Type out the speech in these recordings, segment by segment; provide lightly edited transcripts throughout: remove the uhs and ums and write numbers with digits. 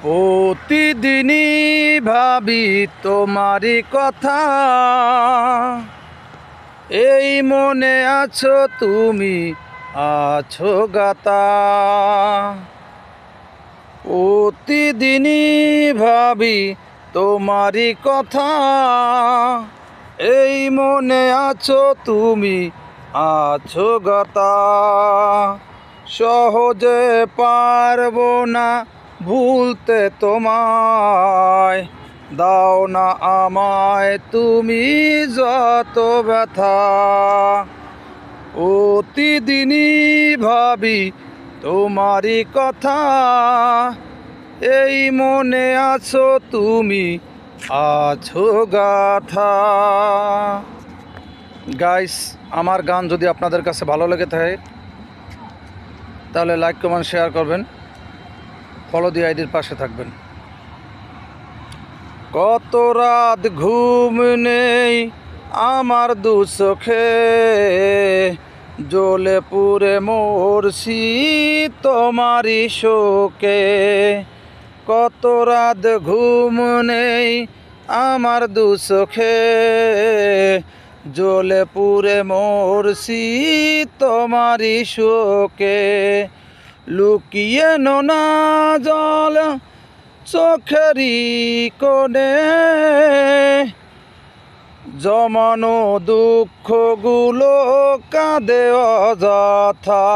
প্রতিদিনই ভাবি তোমারই কথা, এই মনে আছো তুমি, আছো গাতা। প্রতিদিনই ভাবি তোমারই কথা, এই মনে আছো তুমি, আছো গাতা। সহজে পারবো না ভুলতে তোমায়, দাও না আমায় তুমি যত ব্যথা। প্রতিদিনই ভাবি তোমারই কথা, এই মনে আছো তুমি, আছো গাথা। গাইস, আমার গান যদি আপনাদের কাছে ভালো লেগে থাকে তাহলে লাইক কমেন্ট শেয়ার করবেন, ফলো দিয়ে আইডির পাশে থাকবেন। কত রাত ঘুম নেই আমার দু চোখে, জ্বলে পুড়ে মরছি তোমারই শোকে। কত রাত ঘুম নেই আমার দু চোখে, জ্বলে পুড়ে মরছি তোমারই শোকে। লুকিয়ে নোনা জল চোখেরই কোণে, জমানো দুঃখগুলো কাঁদে অযথা।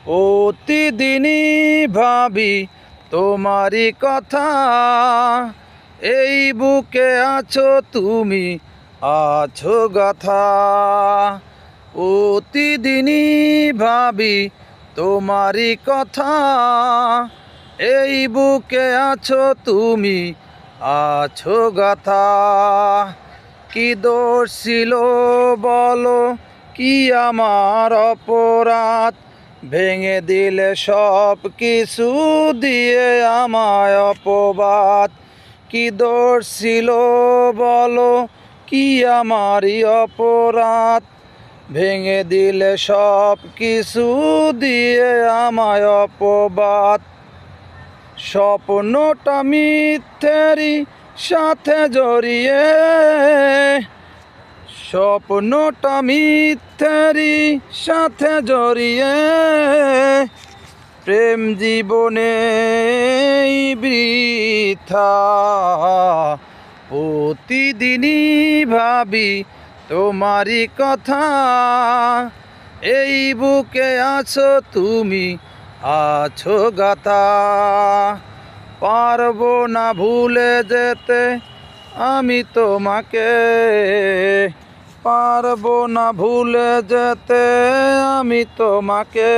প্রতিদিনই ভাবি তোমারই কথা, এই বুকে আছো তুমি, আছো গাথা। প্রতিদিনই ভাবি তোমারই কথা, এই বুকে আছো তুমি, আছো গাথা। কি দোষ ছিল বলো, কি আমার অপরাধ, ভেঙে দিলে সব কিছু দিয়ে আমায় অপবাদ। কি দোষ ছিল বলো, কি আমারই অপরাধ, ভেঙে দিলে সব কিছু দিয়ে আমায় অপবাদ। স্বপ্নটা মিথ্যেরই সাথে জড়িয়ে, স্বপ্নটা মিথ্যেরই সাথে জড়িয়ে, প্রেম জীবনে বৃথা। প্রতিদিনই ভাবি তোমারই কথা, এই বুকে আছো তুমি, আছো গাথা। পারবো না ভুলে যেতে আমি তোমাকে, পারবো না ভুলে যেতে আমি তোমাকে।